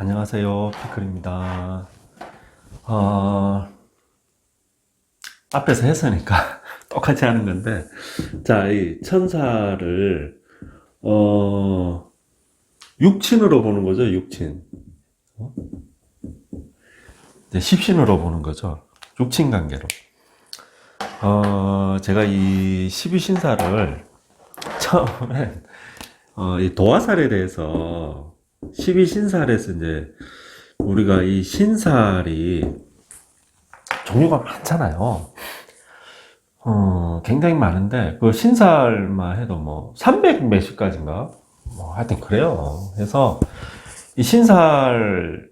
안녕하세요, 피클입니다. 앞에서 했으니까 똑같이 하는 건데, 자, 이 천사를, 육친으로 보는 거죠, 육친. 이제 십신으로 보는 거죠. 육친 관계로. 제가 이 십이신사를 처음에, 이 도화살에 대해서, 십이신살에서 이제, 우리가 이 신살이 종류가 많잖아요. 굉장히 많은데, 그 신살만 해도 뭐, 300 몇십 가지인가? 뭐, 하여튼 그래요. 그래서, 이 신살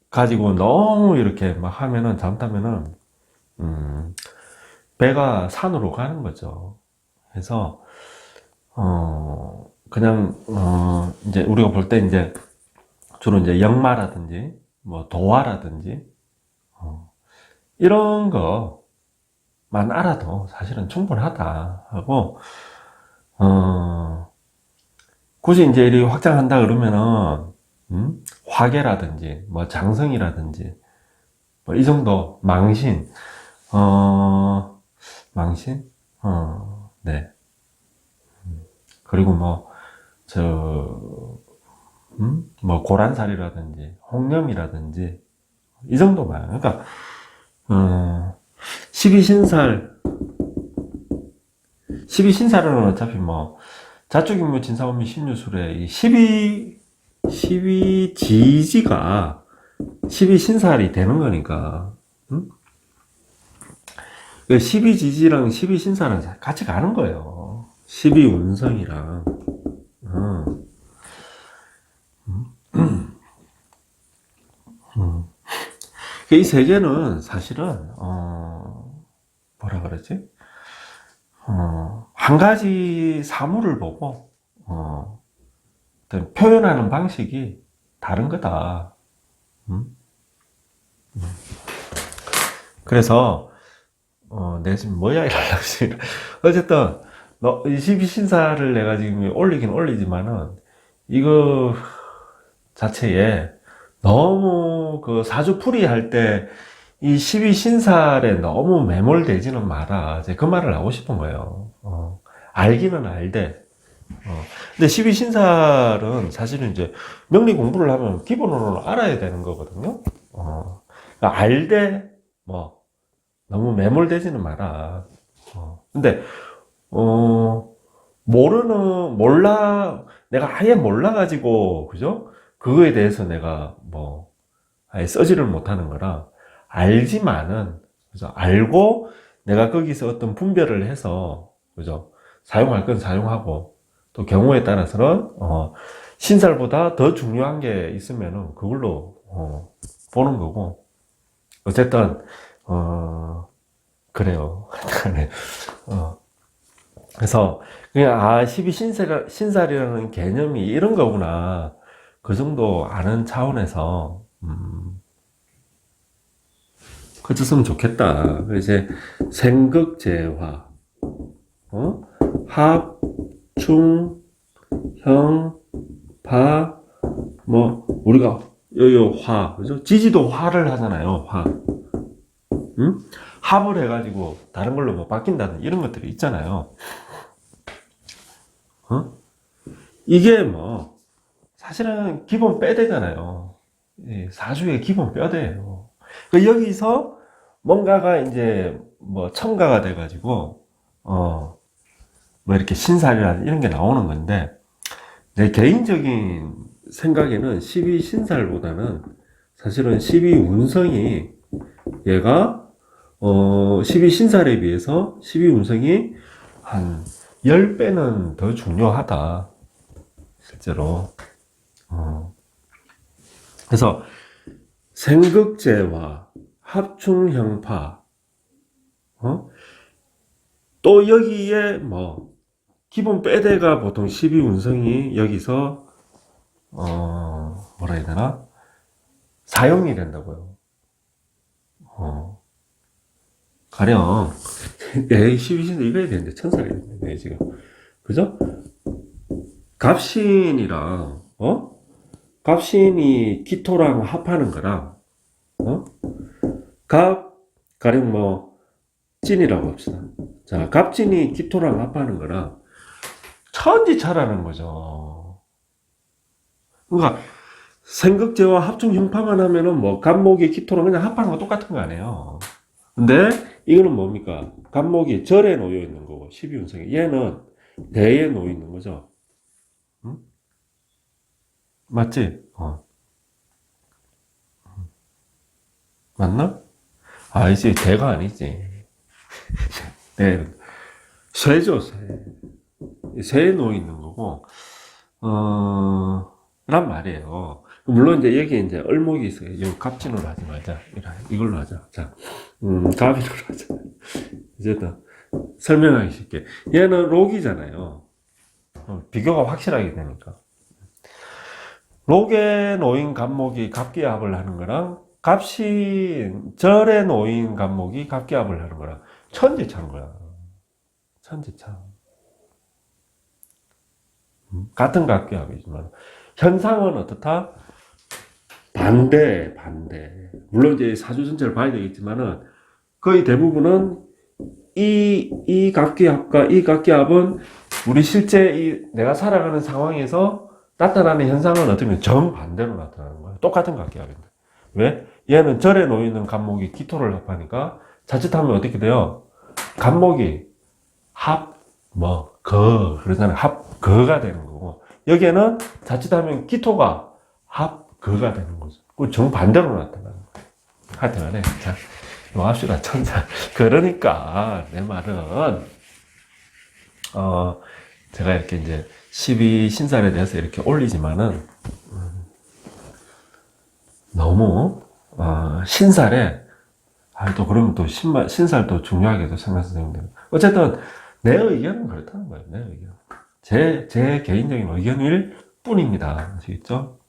가지고 너무 이렇게 막 하면은, 잘못하면은, 배가 산으로 가는 거죠. 그래서, 이제 우리가 볼 때 이제, 주로 이제 역마라든지, 뭐, 도화라든지, 이런 거만 알아도 사실은 충분하다 하고, 굳이 이제 이렇게 확장한다 그러면은, 화계라든지, 뭐 장성이라든지, 뭐 이 정도, 망신, 망신? 네. 그리고 뭐, 뭐 고란살이라든지, 홍념이라든지, 이 정도만. 그러니까, 12신살, 12신살은 어차피 뭐, 자축인무 진사오미 신유술의 이 12지지가 12신살이 되는 거니까, 응? 12지지랑 12신살은 같이 가는 거예요. 12운성이랑, 이 세 개는 사실은, 뭐라 그러지? 한 가지 사물을 보고, 어떤 표현하는 방식이 다른 거다. 그래서, 내 지금 뭐야, 이러려고. 어쨌든, 이 십이신사를 내가 지금 올리긴 올리지만은, 이거 자체에 너무 그 사주풀이 할 때, 이 십이신살에 너무 매몰되지는 마라. 이제 그 말을 하고 싶은 거예요. 알기는 알되. 근데 십이신살은 사실은 이제 명리 공부를 하면 기본으로는 알아야 되는 거거든요. 그러니까 알되, 뭐, 너무 매몰되지는 마라. 근데, 내가 아예 몰라가지고, 그죠? 그거에 대해서 내가 뭐, 아예 써지를 못하는 거라, 알지만은, 그죠? 알고, 내가 거기서 어떤 분별을 해서, 그죠? 사용할 건 사용하고, 또 경우에 따라서는, 신살보다 더 중요한 게 있으면은, 그걸로, 보는 거고, 어쨌든, 그래요. 그래서, 그냥, 12신살이라는 개념이 이런 거구나. 그 정도 아는 차원에서, 그쳤으면 좋겠다. 이제, 생극재화, 합, 충, 형, 파, 뭐, 우리가, 화, 그죠? 지지도 화를 하잖아요, 화. 합을 해가지고, 다른 걸로 뭐 바뀐다든, 이런 것들이 있잖아요. 이게 뭐, 사실은 기본 뼈대잖아요. 사주의 기본 뼈대예요. 여기서 뭔가가 이제 뭐 첨가가 돼가지고, 뭐 이렇게 신살이나 이런 게 나오는 건데, 내 개인적인 생각에는 12신살보다는 사실은 12운성이 얘가 12신살에 비해서 12운성이 한 10배는 더 중요하다. 실제로. 그래서 생극재화, 합충형파, 또 여기에 뭐 기본 빼대가 보통 12운성이 여기서 뭐라 해야 되나? 사용이 된다고요. 가령 12신도 이거야 되는데 천사가 있네 지금. 그죠? 갑신이랑 갑신이 기토랑 합하는 거랑, 가령 뭐, 진이라고 합시다. 자, 갑진이 기토랑 합하는 거랑 천지차라는 거죠. 그러니까, 생극제와 합중 형파만 하면은 뭐, 갑목이 기토랑 그냥 합하는 거 똑같은 거 아니에요. 근데, 이거는 뭡니까? 갑목이 절에 놓여 있는 거고, 12운성에. 얘는 대에 놓여 있는 거죠. 응? 맞지? 맞나? 이제 대가 아니지. 네. 쇠죠, 쇠. 쇠에 놓여 있는 거고, 란 말이에요. 물론 이제 여기 이제 을목이 있어요. 이 갑진으로 하지 말자. 이걸로 하자. 자, 갑인으로 하자. 어쨌든 설명하기 쉽게. 얘는 록이잖아요. 비교가 확실하게 되니까. 록에 놓인 갑목이 갑기합을 하는 거랑 갑시 절에 놓인 갑목이 갑기합을 하는 거랑 천지차인 거야. 천지차. 같은 갑기합이지만 현상은 어떻다? 반대. 물론 이제 사주 전체를 봐야 되겠지만은 거의 대부분은 이 갑기합과 이 갑기합은 우리 실제 내가 살아가는 상황에서 나타나는 현상은 어떻게 보면 정반대로 나타나는 거예요. 똑같은 각기합인데. 왜? 얘는 절에 놓이는 갑목이 기토를 합하니까 자칫하면 어떻게 돼요? 갑목이 그러잖아요. 합거가 되는 거고. 여기에는 자칫하면 기토가 합거가 되는 거죠. 그 정반대로 나타나는 거예요. 하여튼 간에, 자, 합시다. 천사. 그러니까, 내 말은, 제가 이렇게 이제 12신살에 대해서 이렇게 올리지만은 너무 신살에 또 그러면 또 신살도 중요하게도 생각하는데 어쨌든 내 의견은 그렇다는 거예요. 내 의견. 제 개인적인 의견일 뿐입니다. 아시겠죠?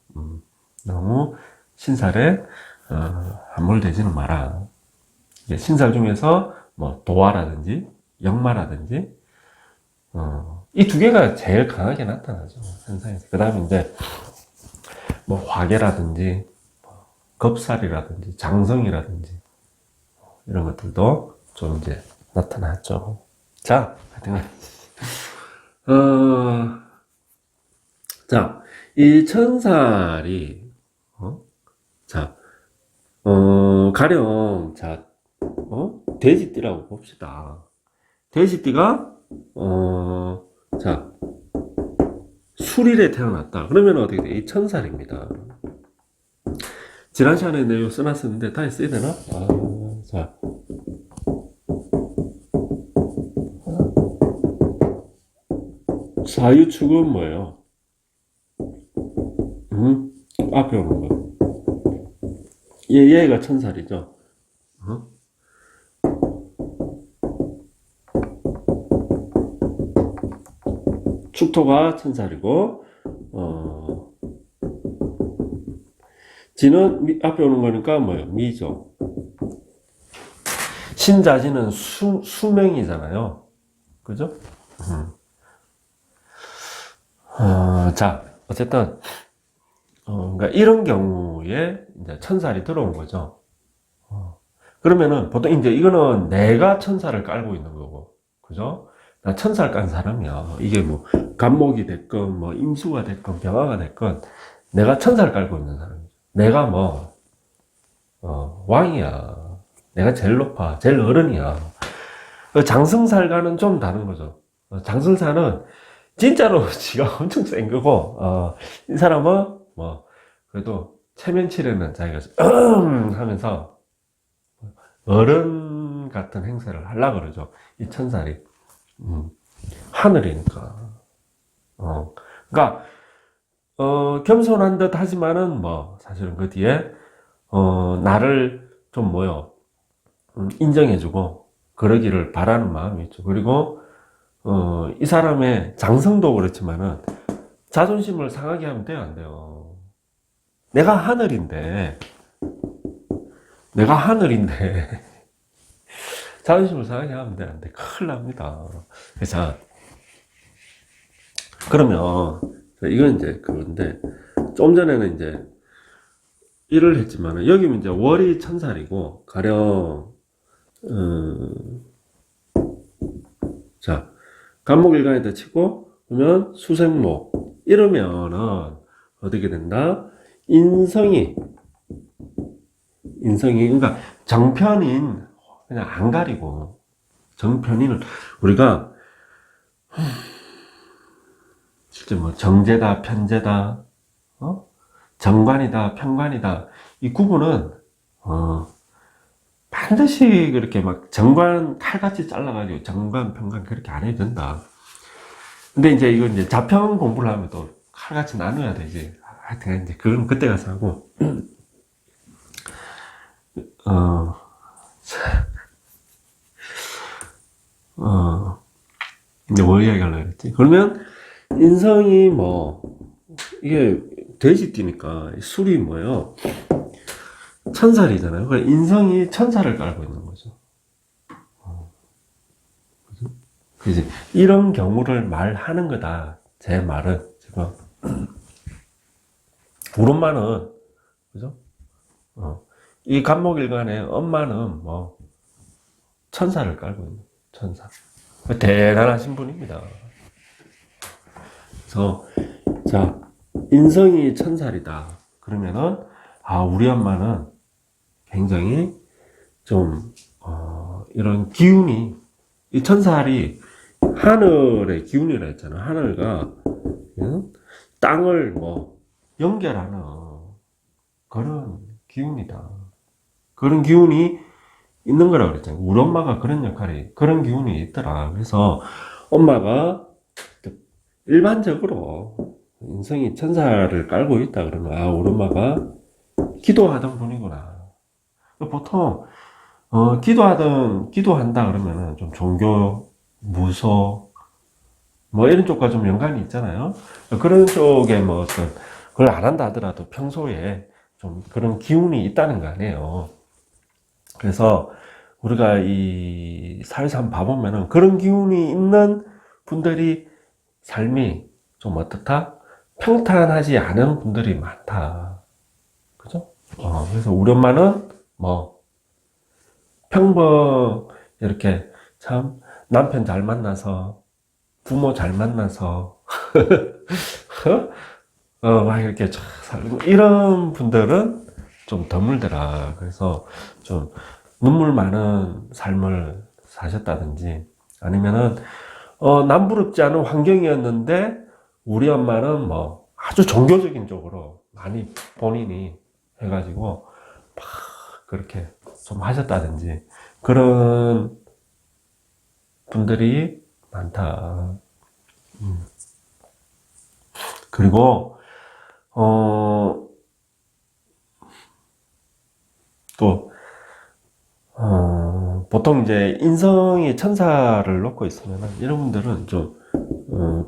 너무 신살에 함몰되지는 마라. 신살 중에서 뭐 도화라든지 역마라든지 이 두 개가 제일 강하게 나타나죠. 현상에서. 그 다음에 이제, 뭐, 화계라든지, 겁살이라든지, 장성이라든지, 이런 것들도 좀 이제 나타났죠. 자, 하여튼, 자, 이 천살이, 가령, 돼지띠라고 봅시다. 돼지띠가, 자, 수일에 태어났다. 그러면 어떻게 돼? 이 천살입니다. 지난 시간에 내가 써놨었는데 다시 써야 되나? 자. 사유축은 뭐예요? 앞에 오는 거. 얘가 천살이죠. 축토가 천살이고, 지는 앞에 오는 거니까 뭐예요? 미죠. 신자지는 수명이잖아요. 그죠? 자, 어쨌든, 그러니까 이런 경우에 이제 천살이 들어온 거죠. 그러면은 보통 이제 이거는 내가 천살을 깔고 있는 거고, 그죠? 나 천살 깐 사람이야. 이게 뭐, 갑목이 됐건, 뭐, 임수가 됐건, 병화가 됐건, 내가 천살 깔고 있는 사람이죠. 내가 뭐, 왕이야. 내가 제일 높아. 제일 어른이야. 장승살과는 좀 다른 거죠. 장승살은 진짜로 지가 엄청 센 거고, 이 사람은 뭐, 그래도 체면치레는 자기가, 하면서, 어른 같은 행세를 하려고 그러죠. 이 천살이. 하늘이니까. 그러니까 겸손한 듯 하지만은 뭐 사실은 그 뒤에 나를 좀 인정해주고 그러기를 바라는 마음이 있죠. 그리고 이 사람의 장성도 그렇지만은 자존심을 상하게 하면 돼요, 안 돼요? 내가 하늘인데 자존심을 상하게 하면 돼, 안 돼? 큰일 납니다. 자, 그러면, 이건 이제 그건데, 좀 전에는 이제 일을 했지만은, 여기는 이제 월이 천살이고, 가령, 자, 간목일간에다 치고, 그러면 수생목. 이러면은, 어떻게 된다? 인성이, 그러니까 정편인, 그냥 안 가리고, 정편인을, 우리가, 실제 뭐, 정제다, 편제다, 정관이다, 편관이다. 이 구분은, 반드시 그렇게 막 정관 칼같이 잘라가지고 정관, 편관 그렇게 안 해도 된다. 근데 이제 이거 이제 자평 공부를 하면 또 칼같이 나눠야 되지. 하여튼 이제 그건 그때 가서 하고, 어, 이제 뭘 이야기하려고 했지? 그러면 인성이 뭐, 이게 돼지띠니까 술이 뭐예요? 천살이잖아요. 그러니까 인성이 천살을 깔고 있는 거죠. 그지? 이런 경우를 말하는 거다. 제 말은 지금 우리 엄마는 그죠? 이 간목일간의 엄마는 뭐 천사를 깔고 있는 천사. 대단하신 분입니다. 그래서 자 인성이 천살이다. 그러면은 우리 엄마는 굉장히 좀 이런 기운이 이 천살이 하늘의 기운이라 했잖아. 하늘과 땅을 뭐 연결하는 그런 기운이다. 그런 기운이 있는 거라고 그랬잖아요. 우리 엄마가 그런 역할이, 그런 기운이 있더라. 그래서 엄마가 일반적으로 인성이 천사를 깔고 있다 그러면, 우리 엄마가 기도하던 분이구나. 보통, 기도한다 그러면은 좀 종교, 무소, 뭐 이런 쪽과 좀 연관이 있잖아요. 그런 쪽에 뭐 어떤, 그걸 안 한다 하더라도 평소에 좀 그런 기운이 있다는 거 아니에요. 그래서 우리가 이 사회에서 한번 봐보면은 그런 기운이 있는 분들이 삶이 좀 어떻다? 평탄하지 않은 분들이 많다. 그죠? 그래서 우리 엄마는 뭐 평범 이렇게 참 남편 잘 만나서 부모 잘 만나서 막 이렇게 쫙 살고 이런 분들은 좀 드물더라. 그래서 좀 눈물 많은 삶을 사셨다든지 아니면은 남부럽지 않은 환경이었는데 우리 엄마는 뭐 아주 종교적인 쪽으로 많이 본인이 해가지고 막 그렇게 좀 하셨다든지 그런 분들이 많다. 그리고 또 보통 이제 인성이 천사를 놓고 있으면 이런 분들은 좀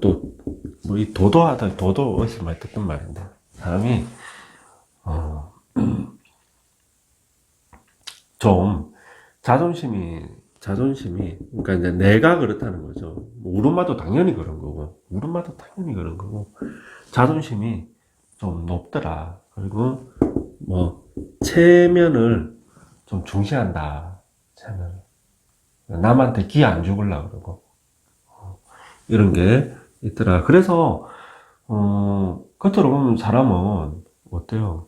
또 뭐 이 도도 어디서 많이 듣던 말인데 사람이 좀 자존심이 그러니까 이제 내가 그렇다는 거죠. 뭐 우리 엄마도 당연히 그런 거고 우리 엄마도 당연히 그런 거고 자존심이 좀 높더라. 그리고 뭐 체면을 좀 중시한다. 체면. 남한테 기 안 죽으려고 그러고 이런 게 있더라. 그래서 겉으로 보면 사람은 어때요?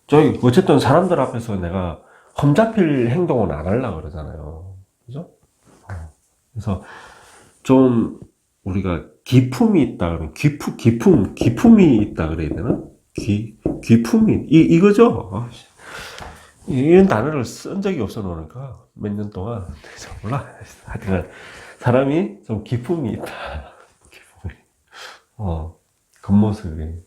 저기 어쨌든 사람들 앞에서 내가 험잡힐 행동은 안 하려고 그러잖아요. 그죠? 그래서 좀 우리가 기품이 있다 그러면 기품이 있다 그래야 되나? 기품이 이거죠. 이런 단어를 쓴 적이 없어 놓으니까 몇 년 동안 몰라. 하여튼 사람이 좀 기품이 있다. 기품이. 겉모습이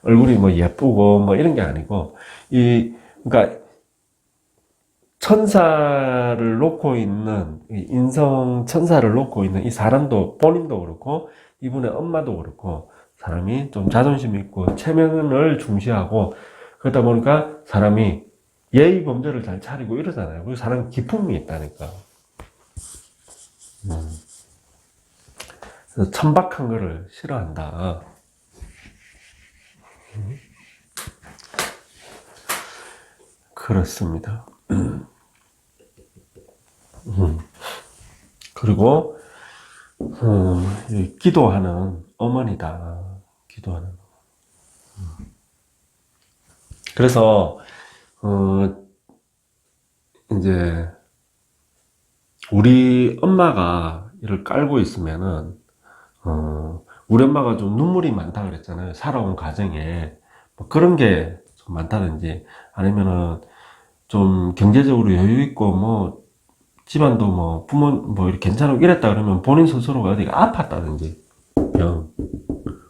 얼굴이 뭐 예쁘고 뭐 이런 게 아니고 그러니까 천사를 놓고 있는 인성 천사를 놓고 있는 이 사람도 본인도 그렇고 이분의 엄마도 그렇고 사람이 좀 자존심 있고 체면을 중시하고 그러다 보니까 사람이 예의 범절을 잘 차리고 이러잖아요. 그리고 사람이 기품이 있다니까. 그래서 천박한 거를 싫어한다. 그렇습니다. 그리고 기도하는 어머니다. 기도하는. 그래서 이제 우리 엄마가 이를 깔고 있으면은 우리 엄마가 좀 눈물이 많다 그랬잖아요. 살아온 가정에 뭐 그런 게 좀 많다든지, 아니면은 좀 경제적으로 여유 있고 뭐 집안도 뭐 부모 뭐 이렇게 괜찮고 이랬다 그러면 본인 스스로가 어디가 아팠다든지,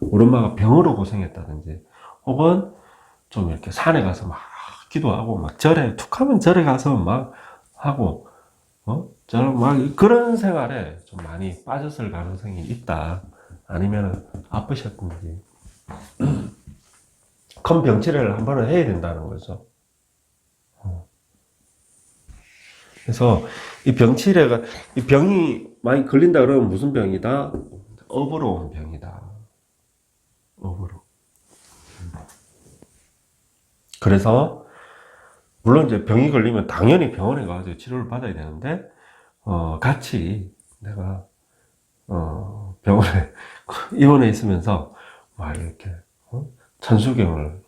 우리 엄마가 병으로 고생했다든지, 혹은 좀 이렇게 산에 가서 막 기도하고 막 절에 툭 하면 절에 가서 막 하고 저는 막 그런 생활에 좀 많이 빠졌을 가능성이 있다. 아니면 아프셨든지 큰 병치레를 한 번은 해야 된다는 거죠. 그래서 이 병치레가, 이 병이 많이 걸린다 그러면 무슨 병이다? 업으로 온 병이다. 업으로. 그래서 물론 이제 병이 걸리면 당연히 병원에 가서 치료를 받아야 되는데 같이 내가 병원에 입원해 있으면서 막 이렇게 천수경을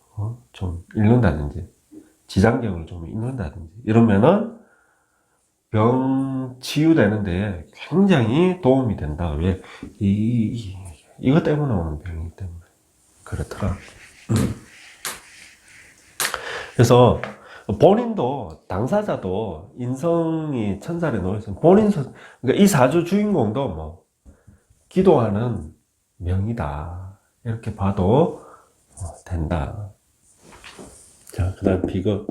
좀 읽는다든지 지장경을 좀 읽는다든지 이러면은 병 치유되는 데 굉장히 도움이 된다. 왜? 이것 때문에 오는 병이기 때문에 그렇더라. 그래서 본인도, 당사자도 인성이 천살에 놓여있으면 그러니까 이 사주 주인공도 뭐 기도하는 명이다, 이렇게 봐도 된다. 자, 그 다음 비겁.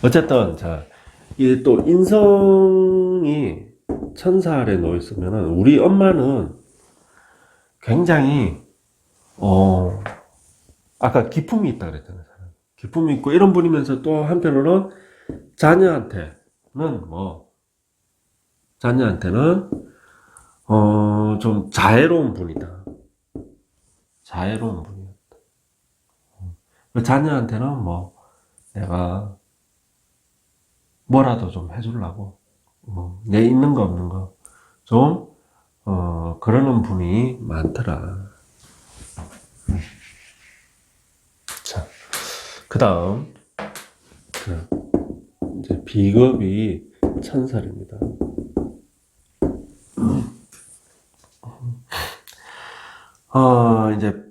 어쨌든 자, 이게 또 인성이 천살에 놓여있으면은 우리 엄마는 굉장히 아까 기품이 있다 그랬잖아요. 기품이 있고 이런 분이면서 또 한편으로는 자녀한테는 좀 자애로운 분이다. 자애로운 분이었다. 자녀한테는 뭐 내가 뭐라도 좀 해주려고 내 있는 거 없는 거 좀 그러는 분이 많더라. 자, 그 다음 이제 비겁이 천살입니다. 이제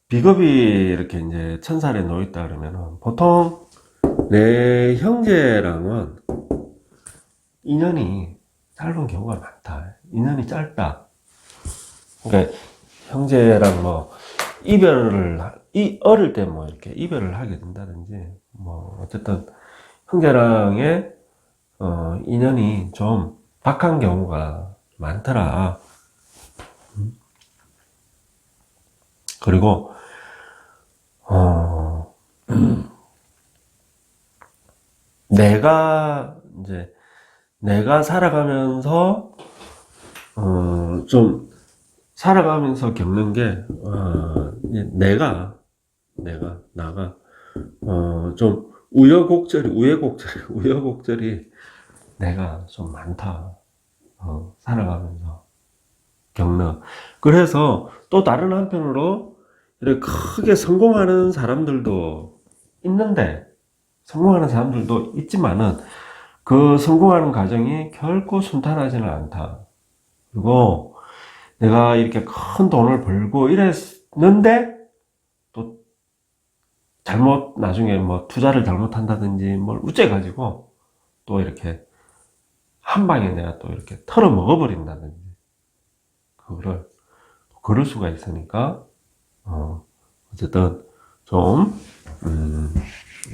비겁이 이렇게 이제 천살에 놓여있다 그러면은 보통 내 형제랑은 인연이 짧은 경우가 많다. 인연이 짧다. 그러니까 형제랑 뭐 어릴 때 뭐 이렇게 이별을 하게 된다든지, 뭐 어쨌든 형제랑의 인연이 좀 박한 경우가 많더라. 그리고 내가 살아가면서 좀 살아가면서 겪는 게 나가 좀 우여곡절이 내가 좀 많다. 살아가면서 겪는. 그래서 또 다른 한편으로 이렇게 크게 성공하는 사람들도 있지만은 그 성공하는 과정이 결코 순탄하지는 않다. 그리고 내가 이렇게 큰 돈을 벌고 이랬는데 또 나중에 뭐 투자를 잘못한다든지 뭘 우째가지고 또 이렇게 한 방에 내가 또 이렇게 털어 먹어버린다든지, 그럴 수가 있으니까 어쨌든 좀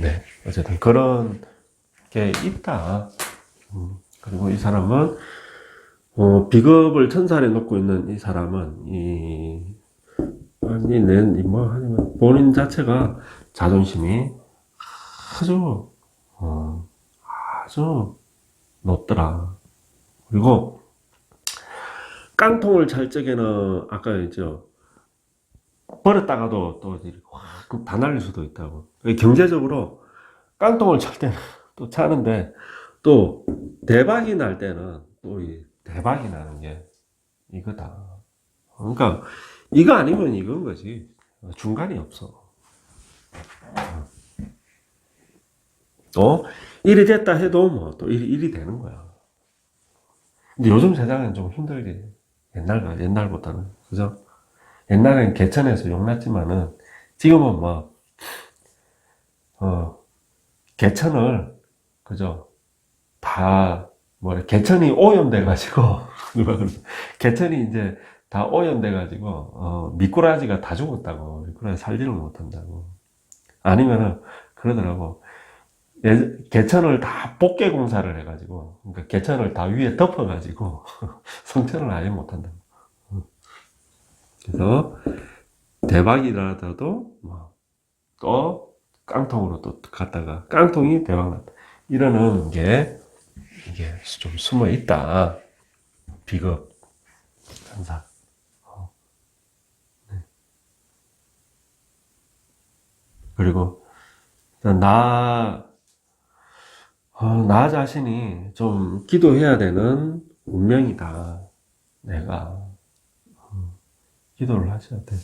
네, 어쨌든 그런 게 있다. 그리고 이 사람은 비겁을 천살에 놓고 있는 이 사람은 아니면 본인 자체가 자존심이 아주 높더라. 그리고 깡통을 찰 적에는 아까 했죠. 버렸다가도 또 확 다 날릴 수도 있다고. 경제적으로 깡통을 찰 때는 또 차는데, 또 대박이 날 때는 또 이 대박이 나는 게 이거다. 그러니까 이거 아니면 이건 거지. 중간이 없어. 일이 됐다 해도 뭐 또 일이 되는 거야. 근데 요즘 세상은 좀 힘들지. 옛날보다는. 그죠? 옛날엔 개천에서 용났지만은 지금은 뭐, 어, 개천을, 그죠? 다, 개천이 오염돼가지고, 누가 그러 개천이 이제 다 오염돼가지고, 미꾸라지가 다 죽었다고. 미꾸라지 살지를 못한다고. 아니면은, 그러더라고. 개천을 다 복개 공사를 해가지고, 그러니까 개천을 다 위에 덮어가지고, 성천을 아예 못한다고. 그래서, 대박이 나더라도, 또, 깡통으로 또 갔다가, 깡통이 대박났다. 이러는 게, 이게 좀 숨어 있다. 비겁, 현상. 네. 그리고, 나 자신이 좀 기도해야 되는 운명이다. 내가. 기도를 하셔야 돼.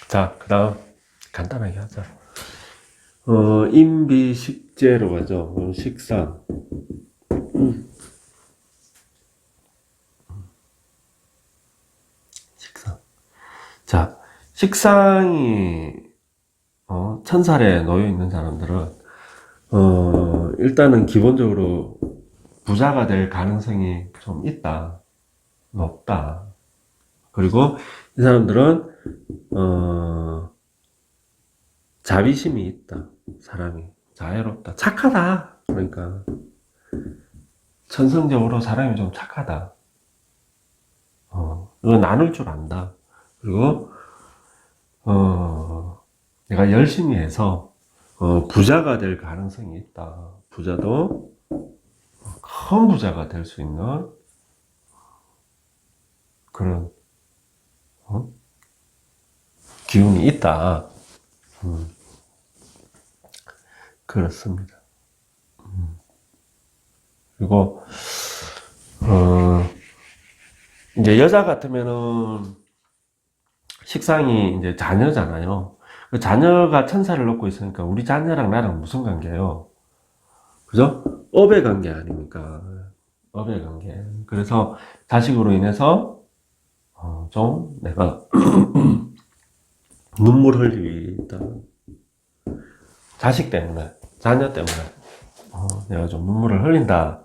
자, 그 다음, 간단하게 하자. 임비식재로 가죠. 식상. 식상. 자, 식상이, 천살에 놓여 있는 사람들은, 일단은 기본적으로 부자가 될 가능성이 좀 있다. 높다. 그리고 이 사람들은, 자비심이 있다. 사람이. 자애롭다. 착하다. 그러니까, 천성적으로 사람이 좀 착하다. 이거 나눌 줄 안다. 그리고, 내가 열심히 해서, 부자가 될 가능성이 있다. 부자도 큰 부자가 될 수 있는 그런, 기운이 있다. 그렇습니다. 그리고, 이제 여자 같으면은 식상이 이제 자녀잖아요. 그 자녀가 천사를 놓고 있으니까 우리 자녀랑 나랑 무슨 관계예요? 그죠? 업의 관계 아닙니까? 업의 관계. 그래서 자식으로 인해서 좀 내가 눈물 흘릴 일이 있다. 자식 때문에, 자녀 때문에 내가 좀 눈물을 흘린다.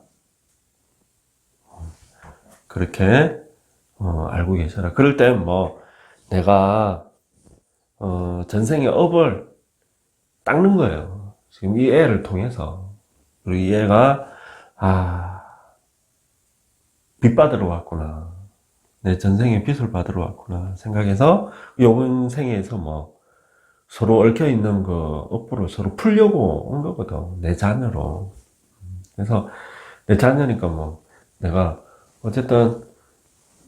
그렇게 알고 계셔라. 그럴 땐 뭐 내가 전생의 업을 닦는 거예요. 지금 이 애를 통해서. 그리고 이 애가 빚 받으러 왔구나. 내 전생에 빚을 받으러 왔구나 생각해서 요번 생에서 뭐 서로 얽혀 있는 그 업보를 서로 풀려고 온 거거든. 내 자녀로. 그래서 내 자녀니까 뭐 내가 어쨌든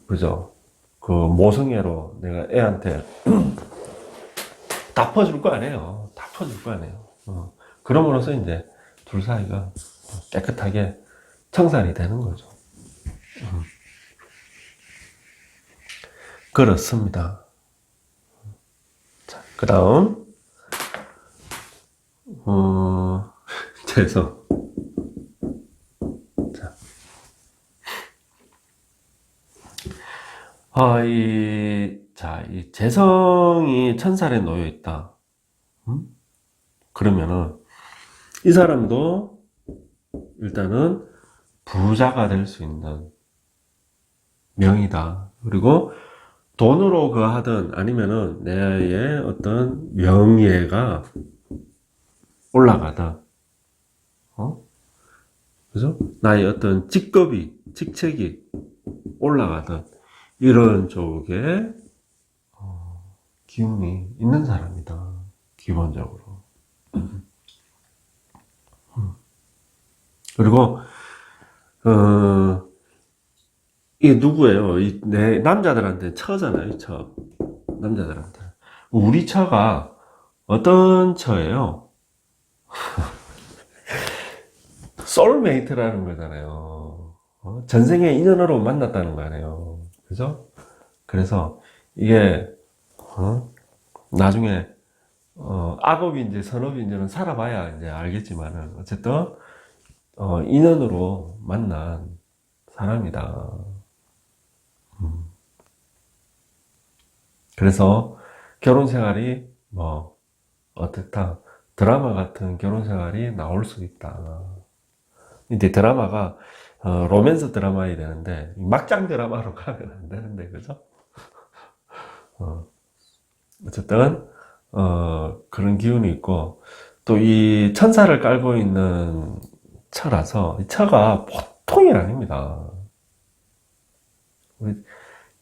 그죠. 그 모성애로 내가 애한테 다 퍼줄 거 아니에요. 다 퍼줄 거 아니에요. 그럼으로써 이제 둘 사이가 깨끗하게 청산이 되는 거죠. 그렇습니다. 자, 그 다음, 재성. 이 재성이 천살에 놓여 있다. 그러면은, 이 사람도 일단은 부자가 될 수 있는 명이다. 그리고 돈으로 그 하든 아니면은 내의 어떤 명예가 올라가다. 그죠? 나의 어떤 직책이 올라가든 이런 쪽에 기운이 있는 사람이다. 기본적으로. 그리고 이게 누구예요? 내 남자들한테 처잖아요, 처. 남자들한테. 우리 처가 어떤 처예요? 소울메이트라는 거잖아요. 전생에 인연으로 만났다는 거 아니에요. 그죠? 그래서 이게 나중에 악업인지 선업인지는 살아봐야 이제 알겠지만은 어쨌든 인연으로 만난 사람이다. 그래서 결혼 생활이 뭐 어떻다, 드라마 같은 결혼 생활이 나올 수 있다. 이제 드라마가 로맨스 드라마야 되는데 막장 드라마로 가면 안 되는데, 그죠? 어쨌든 그런 기운이 있고, 또 이 천사를 깔고 있는 처라서 이 처가 보통이 아닙니다.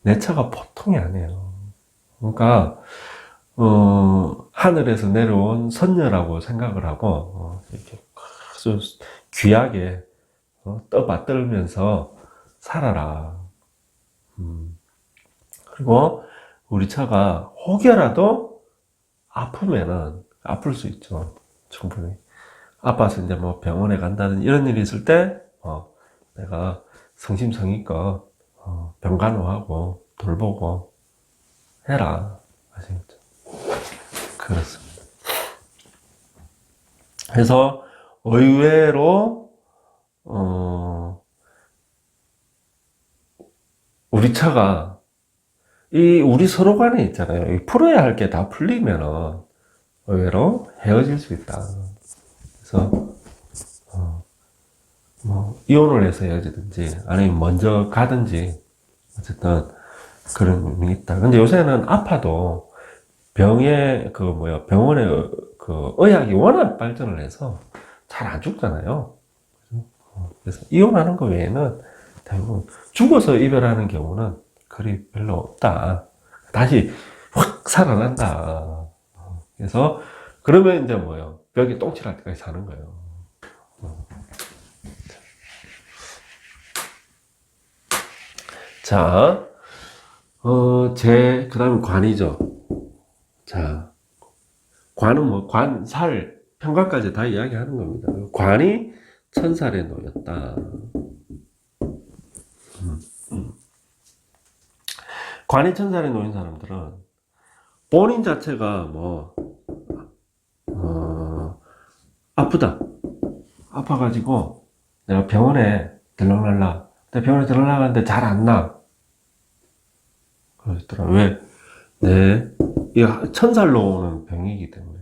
내 처가 보통이 아니에요. 그러니까 하늘에서 내려온 선녀라고 생각을 하고 이렇게 아주 귀하게 떠받들면서 살아라. 그리고 우리 처가 혹여라도 아프면은, 아플 수 있죠, 충분히. 아파서 이제 뭐 병원에 간다든 이런 일이 있을 때 내가 성심성의껏 병간호하고 돌보고 해라. 아시겠죠? 그렇습니다. 그래서 의외로 우리 처가 우리 서로 간에 있잖아요. 풀어야 할 게 다 풀리면은 의외로 헤어질 수 있다. 그래서 뭐 이혼을 해서 헤어지든지 아니면 먼저 가든지 어쨌든 그런 의미 있다. 근데 요새는 아파도 병원에 그 의학이 워낙 발전을 해서 잘 안 죽잖아요. 그래서 이혼하는 거 외에는 대부분 죽어서 이별하는 경우는 그리 별로 없다. 다시 확 살아난다. 그래서 그러면 이제 벽에 똥칠할 때까지 사는 거예요. 자, 그 다음에 관이죠. 자, 관은 살, 평관까지 다 이야기하는 겁니다. 관이 천살에 놓였다. 관이 천살에 놓인 사람들은 본인 자체가 아프다. 아파가지고 내가 병원에 들러날라. 근데 병원에 들러나가는데 잘 안 나. 그러시더라. 왜? 이 천살로 오는 병이기 때문에.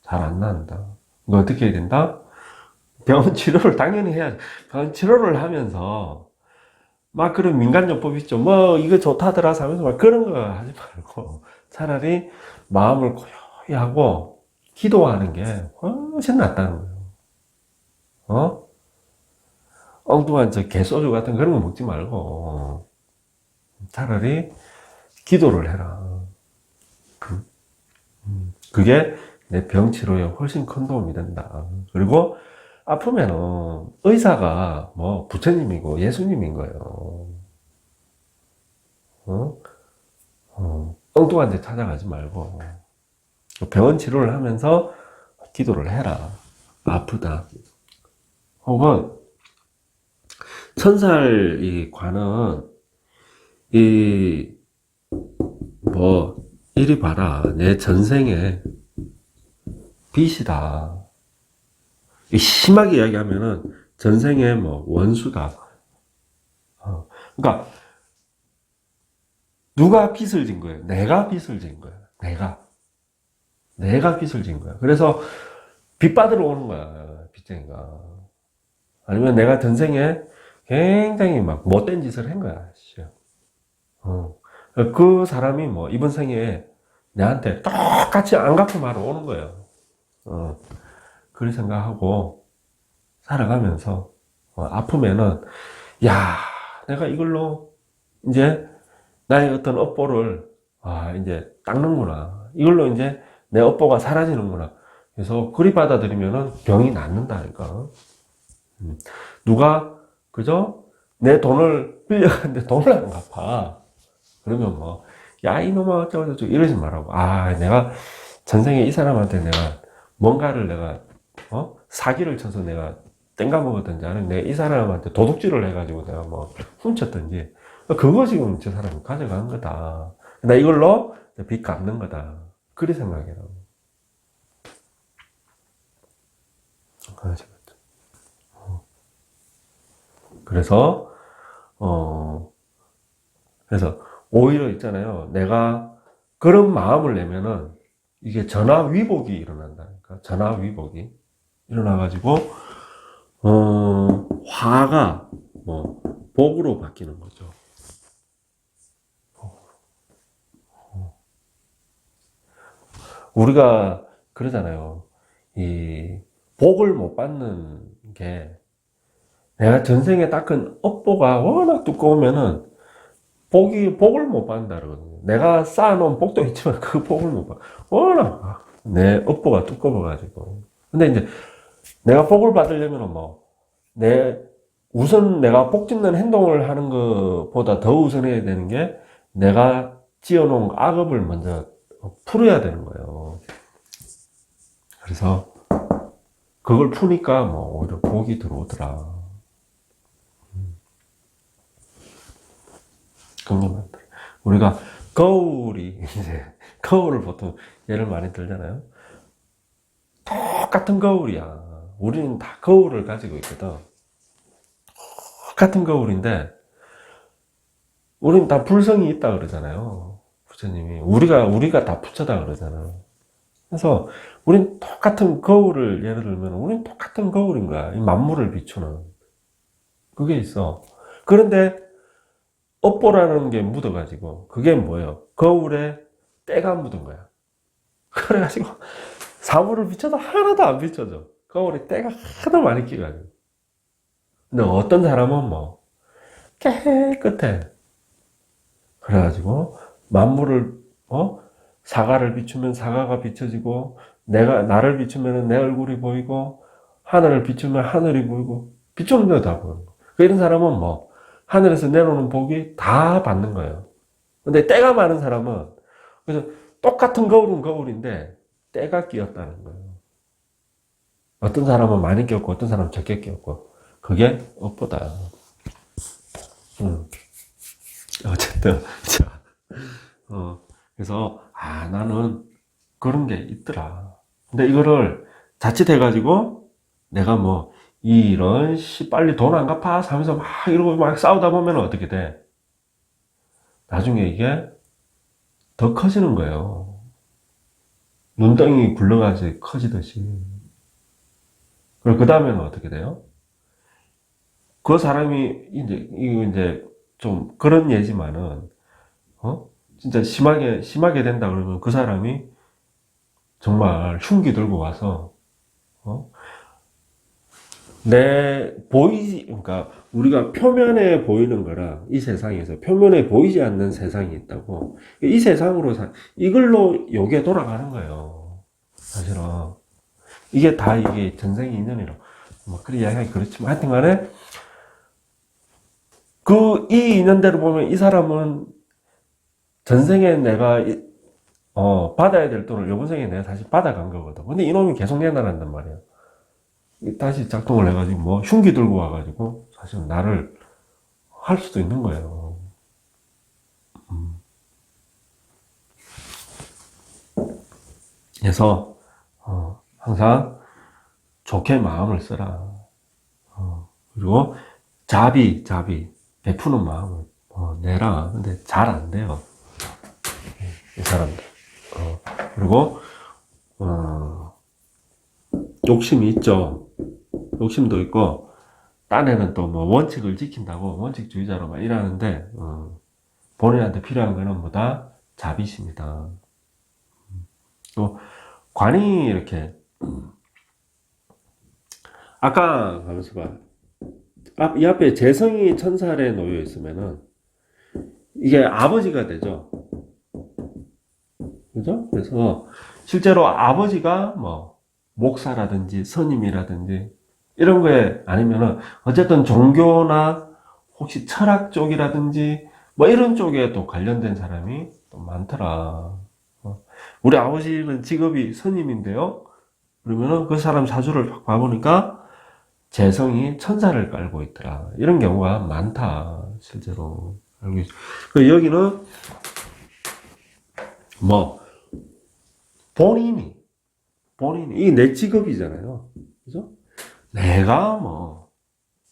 잘 안 난다. 이거 어떻게 해야 된다? 병원 치료를 당연히 해야지. 병원 치료를 하면서 막 그런 민간요법 있죠. 이거 좋다더라 하면서 막 그런 거 하지 말고 차라리 마음을 고요히 하고 기도하는 게 훨씬 낫다는 거예요. 엉뚱한 개소주 같은 그런 거 먹지 말고 차라리 기도를 해라. 그게 내 병 치료에 훨씬 큰 도움이 된다. 그리고 아프면은 의사가 부처님이고 예수님인 거예요. 엉뚱한 데 찾아가지 말고 병원 치료를 하면서 기도를 해라. 아프다. 혹은 천살 이 관은 이리 봐라. 내 전생에 빚이다. 심하게 이야기하면은 전생에 원수다. 그러니까 누가 빚을 진 거예요? 내가 빚을 진 거예요. 내가 빚을 진 거야. 그래서 빚 받으러 오는 거야, 빚쟁이가. 아니면 내가 전생에 굉장히 못된 짓을 한 거야. 그 사람이 이번 생에 내한테 똑같이 안 갚음하러 오는 거예요. 그렇게 생각하고 살아가면서 아프면은 내가 이걸로 이제 나의 어떤 업보를 이제 닦는구나. 이걸로 이제 내 업보가 사라지는구나. 그래서 그리 받아들이면은 병이 낫는다니까. 누가 그죠? 내 돈을 빌려갔는데 돈을 안 갚아. 그러면 뭐, 야, 이놈아, 어쩌고저쩌고 이러지 말라고. 아, 내가 전생에 이 사람한테 내가 뭔가를 내가, 사기를 쳐서 내가 땡가 먹었든지 아니면 내가 이 사람한테 도둑질을 해가지고 내가 뭐 훔쳤든지. 그거 지금 저 사람이 가져간 거다. 나 이걸로 빚 갚는 거다. 그리 생각해요. 그래서, 그래서 오히려 있잖아요. 내가 그런 마음을 내면은 이게 전화위복이 일어난다니까. 전화위복이 일어나가지고, 화가 뭐 복으로 바뀌는 거죠. 우리가 그러잖아요. 이 복을 못 받는 게 내가 전생에 닦은 업보가 워낙 두꺼우면은 복을 못 받는다 그러거든요. 내가 쌓아놓은 복도 있지만 그 복을 못 받아. 워낙 내 업보가 두꺼워가지고. 근데 이제 내가 복을 받으려면 뭐, 우선 내가 복 짓는 행동을 하는 것보다 더 우선해야 되는 게 내가 지어놓은 악업을 먼저 풀어야 되는 거예요. 그래서 그걸 푸니까 뭐 오히려 복이 들어오더라. 궁금하다. 우리가 거울이 이제 거울을 보통 예를 많이 들잖아요. 똑같은 거울이야. 우리는 다 거울을 가지고 있거든. 똑같은 거울인데 우리는 다 불성이 있다 그러잖아요. 부처님이 우리가 다 부처다 그러잖아. 그래서 우린 똑같은 거울을 예를 들면 우린 똑같은 거울인 거야. 이 만물을 비추는 그게 있어. 그런데 업보라는 게 묻어가지고 그게 뭐예요? 거울에 때가 묻은 거야. 그래가지고 사물을 비춰도 하나도 안 비춰져. 거울에 때가 하도 많이 끼가지고. 근데 어떤 사람은 뭐 깨끗해. 그래가지고 만물을 사과를 비추면 사과가 비춰지고 나를 비추면 내 얼굴이 보이고 하늘을 비추면 하늘이 보이고 비추는 대로 다 보이는 거. 이런 사람은 뭐 하늘에서 내려오는 복이 다 받는 거예요. 근데 때가 많은 사람은 그래서 똑같은 거울은 거울인데 때가 끼었다는 거예요. 어떤 사람은 많이 끼었고 어떤 사람은 적게 끼었고 그게 업보다. 어쨌든 자, 그래서 나는 그런 게 있더라. 근데 이거를 자칫해가지고 내가 뭐 이런 빨리 돈 안 갚아 하면서 막 이러고 막 싸우다 보면 어떻게 돼? 나중에 이게 더 커지는 거예요. 눈덩이 굴러가지 커지듯이. 그리고 그 다음에는 어떻게 돼요? 그 사람이 이거 이제 좀 그런 예지만은 진짜 심하게 된다 그러면 그 사람이 정말 흉기 들고 와서 그러니까 우리가 표면에 보이는 거랑 이 세상에서 표면에 보이지 않는 세상이 있다고. 이 세상으로 이걸로 요게 돌아가는 거예요. 사실은. 이게 전생의 인연이라. 뭐, 그리 이야기하기 그렇지만, 하여튼 간에, 이 인연대로 보면 이 사람은 전생에 내가, 받아야 될 돈을 요번 생에 내가 다시 받아간 거거든. 근데 이놈이 계속 내놔란단 말이야. 다시 작동을 해가지고 뭐 흉기 들고 와가지고 사실 나를 할 수도 있는 거예요. 그래서 항상 좋게 마음을 써라. 그리고 자비 베푸는 마음을 내라. 근데 잘 안 돼요. 이 사람들. 그리고 욕심이 있죠. 욕심도 있고 딴에는 또 뭐 원칙을 지킨다고 원칙주의자로 막 일하는데 본인한테 필요한 거는 뭐다? 자비심이다. 또 관이 이렇게 아까 가면서 봐. 이 앞에 재성이 천살에 놓여 있으면은 이게 아버지가 되죠. 그죠? 그래서 실제로 아버지가 뭐 목사라든지 스님이라든지 이런 거에 아니면은 어쨌든 종교나 혹시 철학 쪽이라든지 뭐 이런 쪽에 또 관련된 사람이 또 많더라. 우리 아버지는 직업이 스님인데요. 그러면은 그 사람 사주를 딱 봐보니까 재성이 천사를 깔고 있더라. 이런 경우가 많다. 실제로 알고 있어. 여기는 뭐 본인이 이게 내 직업이잖아요. 그죠? 내가 뭐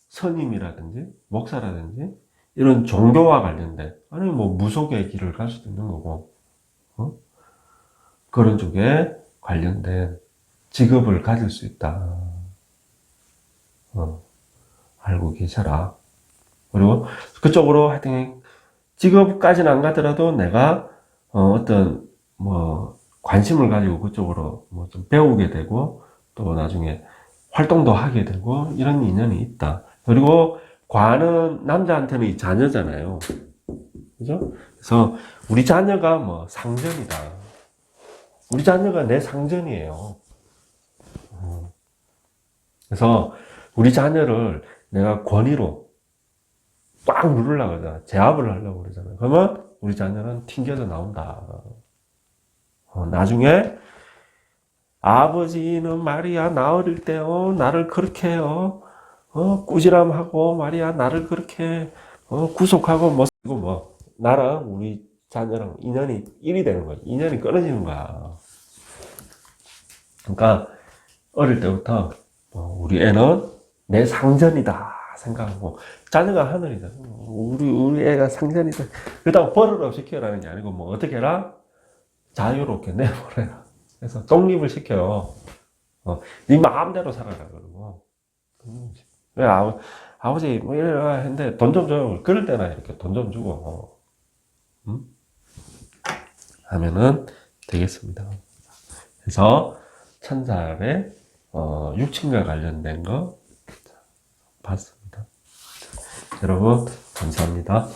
스님이라든지 목사라든지 이런 종교와 관련된 아니 뭐 무속의 길을 갈 수도 있는 거고 그런 쪽에 관련된 직업을 가질 수 있다. 알고 계셔라. 그리고 그쪽으로 하여튼 직업까지는 안 가더라도 내가 어떤 뭐 관심을 가지고 그쪽으로 뭐 좀 배우게 되고 또 나중에 활동도 하게 되고 이런 인연이 있다. 그리고 관은 남자한테는 이 자녀잖아요. 그죠? 그래서 우리 자녀가 뭐 상전이다. 우리 자녀가 내 상전이에요. 그래서 우리 자녀를 내가 권위로 꽉 누르려고 하잖아. 제압을 하려고 그러잖아. 그러면 우리 자녀는 튕겨져 나온다. 나중에 아버지는 말이야 나 어릴 때 나를 그렇게 꾸지람하고 말이야 나를 그렇게 구속하고 뭐 나랑 우리 자녀랑 인연이 1이 되는 거야. 인연이 끊어지는 거야. 그러니까 어릴 때부터 우리 애는 내 상전이다 생각하고 자녀가 하늘이다. 우리 애가 상전이다. 그렇다고 벌을 시켜라는 게 아니고 뭐 어떻게 해라? 자유롭게 내버려라. 그래서 독립을 시켜요. 네 마음대로 살아라 그러고. 왜 아버지 뭐 이래라 했는데 돈 좀 줘요. 그럴 때나 이렇게 돈 좀 주고 하면은 되겠습니다. 그래서 천사의 육친과 관련된 거 봤습니다. 여러분 감사합니다.